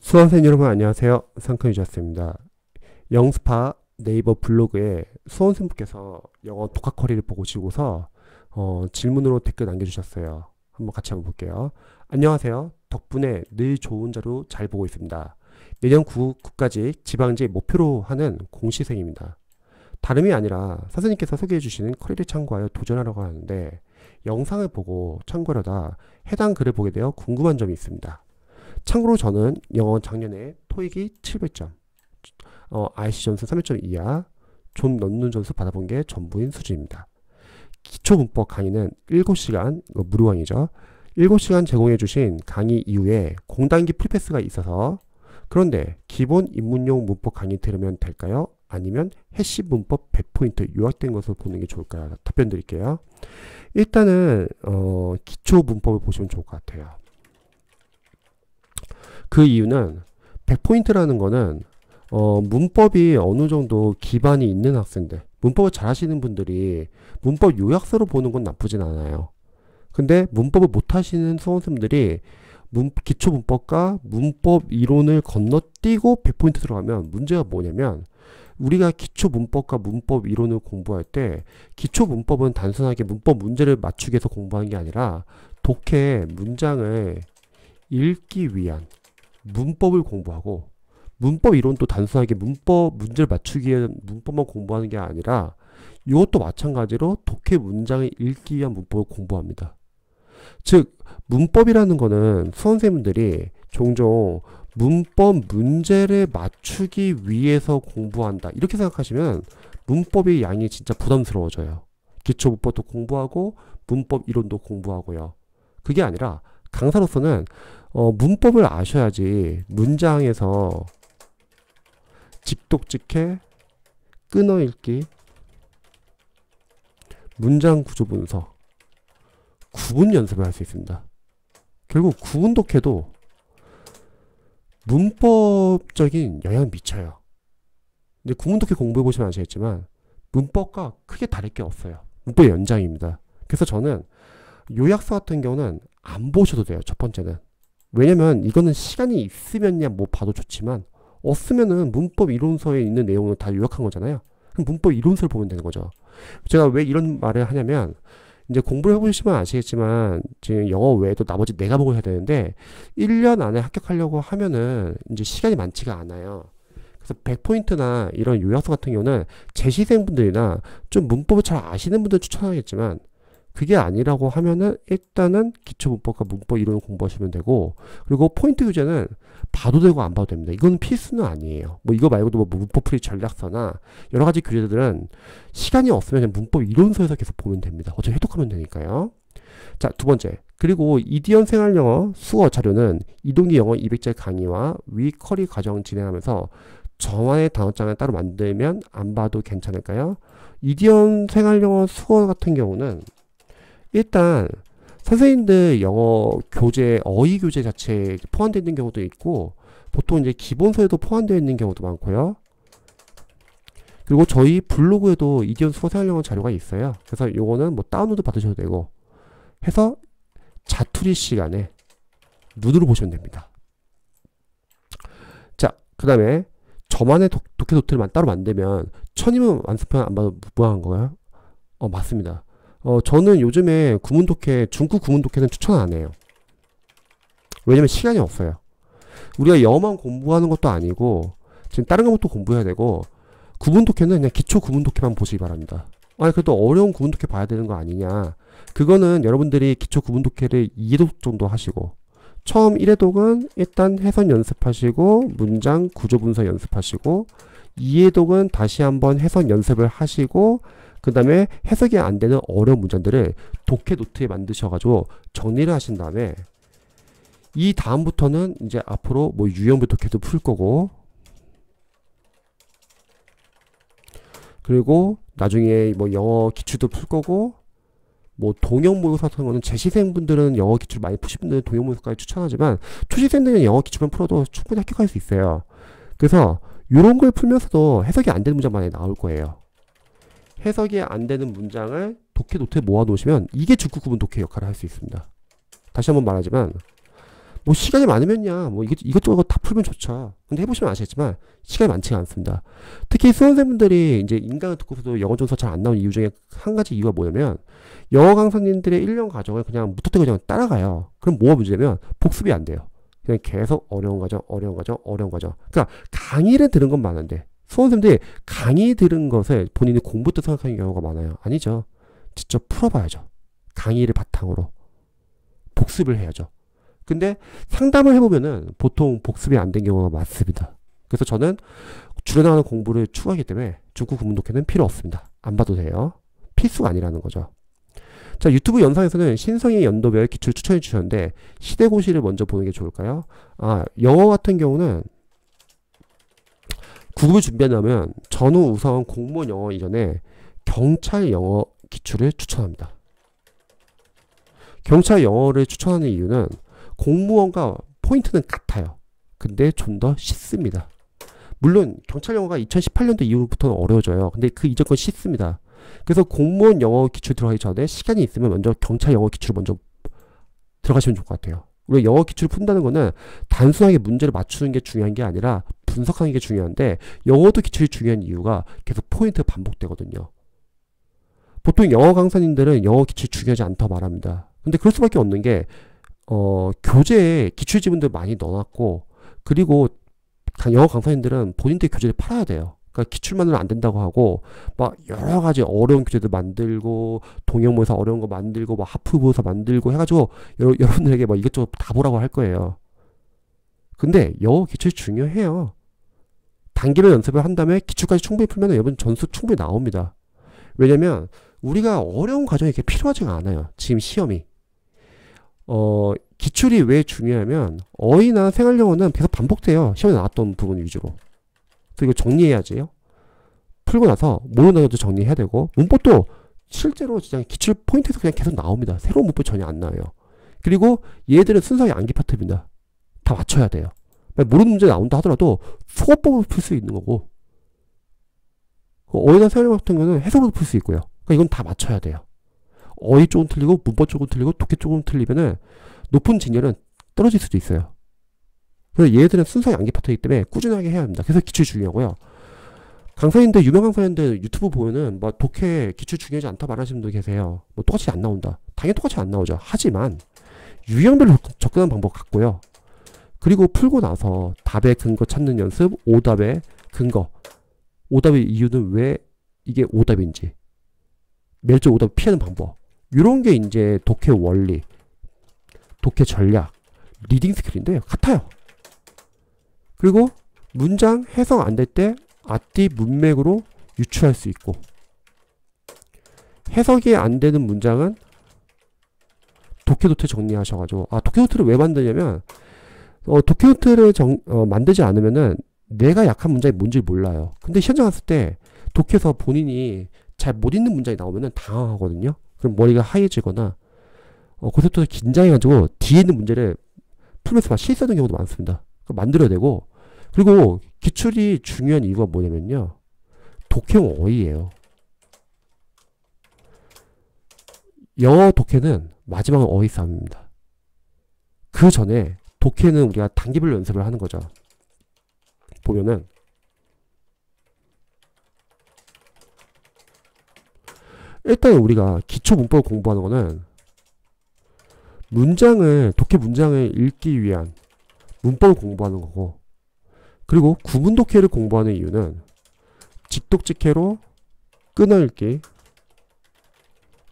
수험생 여러분 안녕하세요. 상큼유저쌤입니다. 영스파 네이버 블로그에 수험생분께서 영어 독학커리를 보고 오시고서 질문으로 댓글 남겨주셨어요. 한번 볼게요. 안녕하세요. 덕분에 늘 좋은 자료 잘 보고 있습니다. 내년 국가직 지방직 목표로 하는 공시생입니다. 다름이 아니라 선생님께서 소개해 주시는 커리를 참고하여 도전하려고 하는데 영상을 보고 참고하려다 해당 글을 보게 되어 궁금한 점이 있습니다. 참고로 저는 영어 작년에 토익이 700점, IC 점수 300점 이하, 좀 넣는 점수 받아본 게 전부인 수준입니다. 기초문법 강의는 7시간, 무료 강의죠. 7시간 제공해 주신 강의 이후에 공단기 프리패스가 있어서 그런데 기본 입문용 문법 강의 들으면 될까요? 아니면 핵심 문법 100포인트 요약된 것을 보는 게 좋을까요? 답변 드릴게요. 일단은 기초 문법을 보시면 좋을 것 같아요. 그 이유는 100포인트라는 거는 문법이 어느 정도 기반이 있는 학생들, 문법을 잘 하시는 분들이 문법 요약서로 보는 건 나쁘진 않아요. 근데 문법을 못 하시는 수험생들이 기초 문법과 문법 이론을 건너뛰고 100포인트 들어가면 문제가 뭐냐면 우리가 기초 문법과 문법 이론을 공부할 때 기초 문법은 단순하게 문법 문제를 맞추기 위해서 공부하는 게 아니라 독해 문장을 읽기 위한 문법을 공부하고 문법 이론도 단순하게 문법 문제를 맞추기 위해 문법만 공부하는 게 아니라 이것도 마찬가지로 독해 문장을 읽기 위한 문법을 공부합니다. 즉 문법이라는 거는 수험생분들이 종종 문법 문제를 맞추기 위해서 공부한다 이렇게 생각하시면 문법의 양이 진짜 부담스러워져요. 기초 문법도 공부하고 문법 이론도 공부하고요. 그게 아니라 강사로서는 문법을 아셔야지 문장에서 직독직해, 끊어읽기, 문장 구조 분석, 구분 연습을 할 수 있습니다. 결국 구분 독해도 문법적인 영향을 미쳐요. 근데 구분 독해 공부해 보시면 아시겠지만 문법과 크게 다를 게 없어요. 문법의 연장입니다. 그래서 저는 요약서 같은 경우는 안 보셔도 돼요. 첫 번째는. 왜냐면 이거는 시간이 있으면야 뭐 봐도 좋지만 없으면은 문법 이론서에 있는 내용을 다 요약한 거잖아요. 그럼 문법 이론서를 보면 되는 거죠. 제가 왜 이런 말을 하냐면 이제 공부를 해보시면 아시겠지만 지금 영어 외에도 나머지 4과목을 해야 되는데 1년 안에 합격하려고 하면은 이제 시간이 많지가 않아요. 그래서 100포인트나 이런 요약서 같은 경우는 재시생분들이나 좀 문법을 잘 아시는 분들 추천하겠지만 그게 아니라고 하면은 일단은 기초 문법과 문법 이론을 공부하시면 되고 그리고 포인트 교재는 봐도 되고 안 봐도 됩니다. 이건 필수는 아니에요. 뭐 이거 말고도 뭐 문법 풀이 전략서나 여러 가지 교재들은 시간이 없으면 그냥 문법 이론서에서 계속 보면 됩니다. 어차피 해독하면 되니까요. 자, 두 번째. 그리고 이디언 생활영어 수어 자료는 이동기 영어 200절 강의와 위 커리 과정 진행하면서 저만의 단어장을 따로 만들면 안 봐도 괜찮을까요? 이디언 생활영어 수어 같은 경우는 일단 선생님들 영어 교재, 어휘 교재 자체에 포함되어 있는 경우도 있고 보통 이제 기본서에도 포함되어 있는 경우도 많고요. 그리고 저희 블로그에도 이디언 수어 생활영어 자료가 있어요. 그래서 요거는 뭐 다운로드 받으셔도 되고 해서 자투리 시간에 눈으로 보시면 됩니다. 자, 그 다음에 저만의 독해 노트를 따로 만들면 1000이면 완습편 안 봐도 무방한 거예요? 맞습니다. 저는 요즘에 구문독해, 중급 구문독해는 추천 안 해요. 왜냐면 시간이 없어요. 우리가 영어만 공부하는 것도 아니고 지금 다른 것도 공부해야 되고 구문독해는 그냥 기초 구문독해만 보시기 바랍니다. 아니 그래도 어려운 구문독해 봐야 되는 거 아니냐. 그거는 여러분들이 기초 구문독해를 2회독 정도 하시고 처음 1회독은 일단 해석 연습하시고 문장 구조 분석 연습하시고 2회독은 다시 한번 해석 연습을 하시고 그 다음에 해석이 안 되는 어려운 문장들을 독해 노트에 만드셔가지고 정리를 하신 다음에 이 다음부터는 이제 앞으로 뭐 유형별 독해도 풀 거고 그리고 나중에 뭐 영어 기출도 풀 거고 뭐 동영 모의고사 같은 거는 재시생분들은 영어 기출 많이 푸신 분들은 동영 모의고사까지 추천하지만 초시생들은 영어 기출만 풀어도 충분히 합격할 수 있어요. 그래서 이런 걸 풀면서도 해석이 안 되는 문장 많이 나올 거예요. 해석이 안 되는 문장을 독해 노트에 모아 놓으시면 이게 중급 구문 독해 역할을 할 수 있습니다. 다시 한번 말하지만 뭐 시간이 많으면야 뭐 이것저것 다 풀면 좋죠. 근데 해보시면 아시겠지만 시간이 많지가 않습니다. 특히 수험생분들이 이제 인강을 듣고서도 영어 점수가 잘 안 나오는 이유 중에 한 가지 이유가 뭐냐면 영어 강사님들의 1년 과정을 그냥 무턱대고 그냥 따라가요. 그럼 뭐가 문제냐면 복습이 안 돼요. 그냥 계속 어려운 과정, 어려운 과정, 어려운 과정. 그러니까 강의를 들은 건 많은데 수험생들이 강의 들은 것을 본인이 공부도 생각하는 경우가 많아요. 아니죠. 직접 풀어봐야죠. 강의를 바탕으로 복습을 해야죠. 근데 상담을 해보면은 보통 복습이 안 된 경우가 많습니다. 그래서 저는 줄여나가는 공부를 추구하기 때문에 중국 구문 독해는 필요 없습니다. 안 봐도 돼요. 필수가 아니라는 거죠. 자, 유튜브 영상에서는 신성의 연도별 기출 추천해 주셨는데 시대고시를 먼저 보는 게 좋을까요? 영어 같은 경우는 구급을 준비하려면 저는 우선 공무원 영어 이전에 경찰 영어 기출을 추천합니다. 경찰 영어를 추천하는 이유는 공무원과 포인트는 같아요. 근데 좀 더 쉽습니다. 물론 경찰 영어가 2018년도 이후부터는 어려워져요. 근데 그 이전 건 쉽습니다. 그래서 공무원 영어 기출 들어가기 전에 시간이 있으면 먼저 경찰 영어 기출을 먼저 들어가시면 좋을 것 같아요. 우리가 영어 기출을 푼다는 거는 단순하게 문제를 맞추는 게 중요한 게 아니라 분석하는 게 중요한데 영어도 기출이 중요한 이유가 계속 포인트가 반복되거든요. 보통 영어 강사님들은 영어 기출이 중요하지 않다고 말합니다. 근데 그럴 수밖에 없는 게 교재에 기출 지문들 많이 넣어놨고 그리고 영어 강사님들은 본인들 교재를 팔아야 돼요. 그러니까 기출만으로 안 된다고 하고 막 여러 가지 어려운 교재도 만들고 동영모사 어려운 거 만들고 막 하프모사 만들고 해가지고 여러분들에게 막 이것저것 다 보라고 할 거예요. 근데 영어 기출이 중요해요. 단계별 연습을 한 다음에 기출까지 충분히 풀면 여러분 점수 충분히 나옵니다. 왜냐면 우리가 어려운 과정이 이렇게 필요하지가 않아요. 지금 시험이. 기출이 왜 중요하면 어휘나 생활영어는 계속 반복돼요. 시험에 나왔던 부분 위주로. 그래서 이거 정리해야지요. 풀고 나서 모르는 것도 정리해야 되고 문법도 실제로 진짜 기출 포인트에서 그냥 계속 나옵니다. 새로운 문법 전혀 안 나와요. 그리고 얘들은 순수하게 암기 파트입니다. 다 맞춰야 돼요. 모르는 문제 나온다 하더라도 소어법으로 풀 수 있는 거고 어휘나 생활영어 같은 경우는 해석으로 풀 수 있고요. 그러니까 이건 다 맞춰야 돼요. 어휘 쪽은 틀리고 문법 쪽은 틀리고 독해 쪽은 틀리면은 높은 진열은 떨어질 수도 있어요. 그래서 얘들은 순수하게 암기 파트이기 때문에 꾸준하게 해야 합니다. 그래서 기출 중요하고요. 강사님들, 유명 강사님들 유튜브 보면은 뭐 독해 기출 중요하지 않다 말하시는 분도 계세요. 뭐 똑같이 안 나온다. 당연히 똑같이 안 나오죠. 하지만 유형별로 접근하는 방법 같고요. 그리고 풀고 나서 답의 근거 찾는 연습, 오답의 근거. 오답의 이유는 왜 이게 오답인지. 멸종 오답 피하는 방법. 이런 게 이제 독해 원리, 독해 전략, 리딩 스킬인데 같아요. 그리고 문장 해석 안 될 때 앞뒤 문맥으로 유추할 수 있고 해석이 안 되는 문장은 독해 노트 정리하셔가지고 독해 노트를 왜 만드냐면 독해 노트를 만들지 않으면은 내가 약한 문장이 뭔지 몰라요. 근데 현장 갔을 때 독해서 본인이 잘 못 읽는 문장이 나오면은 당황하거든요. 그럼 머리가 하얘지거나 그때부터 긴장해가지고 뒤에 있는 문제를 풀면서 막 실수하는 경우도 많습니다. 만들어야 되고 그리고 기출이 중요한 이유가 뭐냐면요. 독해용 어휘예요. 영어 독해는 마지막은 어휘 싸움입니다. 그 전에 독해는 우리가 단계별로 연습을 하는 거죠. 보면은 일단 우리가 기초 문법을 공부하는 거는 독해 문장을 읽기 위한 문법을 공부하는 거고 그리고 구문 독해를 공부하는 이유는 직독직해로 끊어읽기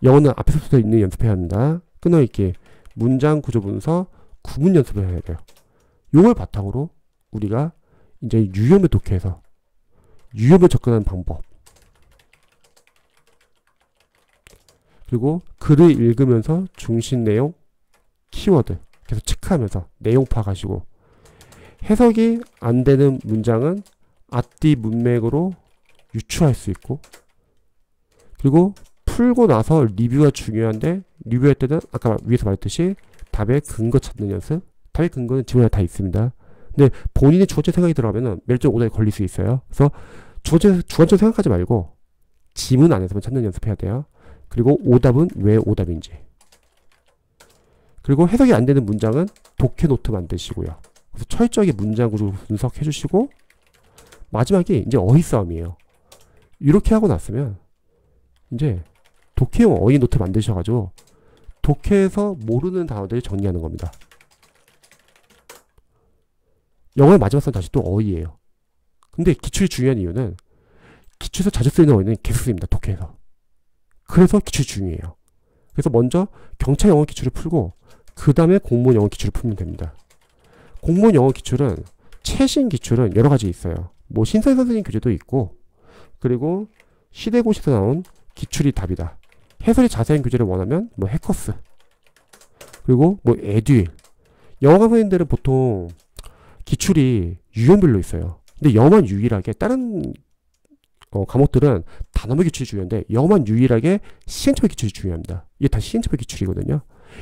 영어는 앞에서부터 있는 연습해야 합니다. 끊어읽기, 문장 구조 분석, 구문 연습을 해야 돼요. 요걸 바탕으로 우리가 이제 유형별 독해에서 유형별 접근하는 방법 그리고 글을 읽으면서 중심 내용, 키워드 계속 체크하면서 내용 파악하시고 해석이 안 되는 문장은 앞뒤 문맥으로 유추할 수 있고 그리고 풀고 나서 리뷰가 중요한데 리뷰할 때는 아까 위에서 말했듯이 답의 근거 찾는 연습 답의 근거는 지문에 다 있습니다. 근데 본인이 주관점 생각이 들어가면 멸종 오답에 걸릴 수 있어요. 그래서 주관점 생각하지 말고 지문 안에서만 찾는 연습해야 돼요. 그리고 오답은 왜 오답인지 그리고 해석이 안 되는 문장은 독해 노트 만드시고요. 그래서 철저하게 문장 구조 분석해 주시고 마지막에 이제 어휘 싸움이에요. 이렇게 하고 났으면 이제 독해용 어휘 노트 만드셔가지고 독해에서 모르는 단어들을 정리하는 겁니다. 영어의 마지막 선 다시 또 어휘예요. 근데 기출이 중요한 이유는 기출에서 자주 쓰이는 어휘는 계속 씁니다. 독해에서. 그래서 기출이 중요해요. 그래서 먼저 경찰 영어 기출을 풀고 그 다음에 공무원 영어 기출을 풀면 됩니다. 공무원 영어 기출은 최신 기출은 여러 가지 있어요. 뭐 신서희 선생님 교재도 있고 그리고 시대고시에서 나온 기출이 답이다. 해설이 자세한 교재를 원하면 뭐 해커스 그리고 뭐 에듀윌 영어 강사님들은 보통 기출이 유형별로 있어요. 근데 영어만 유일하게 다른 과목들은 단어별 기출이 중요한데 영어만 유일하게 시행착오 기출이 중요합니다. 이게 다 시행착오 기출이거든요.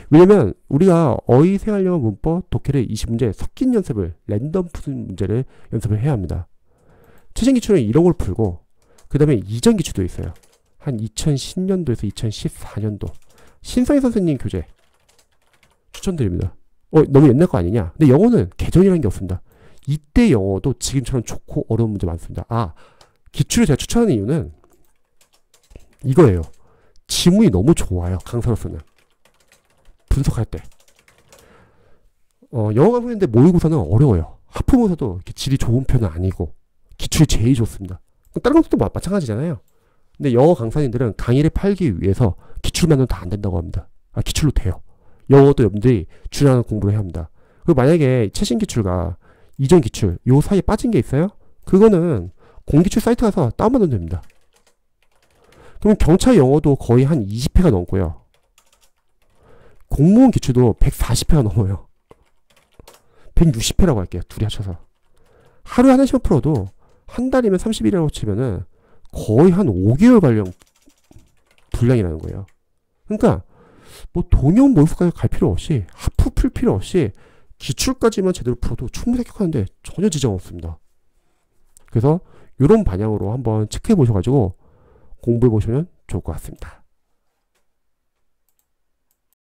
왜냐면 우리가 어휘, 생활영어, 문법, 독해를 20문제 섞인 연습을 랜덤 푸는 문제를 연습을 해야 합니다. 최신 기출은 이런 걸 풀고 그 다음에 이전 기출도 있어요. 한 2010년도에서 2014년도 신서희 선생님 교재 추천드립니다. 너무 옛날 거 아니냐? 근데 영어는 개정이라는 게 없습니다. 이때 영어도 지금처럼 좋고 어려운 문제 많습니다. 기출을 제가 추천하는 이유는 이거예요. 지문이 너무 좋아요. 강사로서는. 분석할 때. 영어 강사인데 모의고사는 어려워요. 학부모사도 이렇게 질이 좋은 편은 아니고 기출이 제일 좋습니다. 다른 것도 마찬가지잖아요. 근데 영어 강사님들은 강의를 팔기 위해서 기출만은 다 안 된다고 합니다. 기출로 돼요. 영어도 여러분들이 준하는 공부를 해야 합니다. 그리고 만약에 최신 기출과 이전 기출 요 사이에 빠진 게 있어요? 그거는 공기출 사이트 가서 다운받으면 됩니다. 그럼 경찰 영어도 거의 한 20회가 넘고요. 공무원 기출도 140회가 넘어요. 160회라고 할게요. 둘이 합쳐서. 하루에 하나씩만 풀어도 한 달이면 30일이라고 치면은 거의 한 5개월가량 분량이라는 거예요. 그러니까 뭐 동영 모의고사까지 갈 필요 없이 하프 풀 필요 없이 기출까지만 제대로 풀어도 충분히 합격하는데 전혀 지장 없습니다. 그래서 이런 방향으로 한번 체크해 보셔가지고 공부해 보시면 좋을 것 같습니다.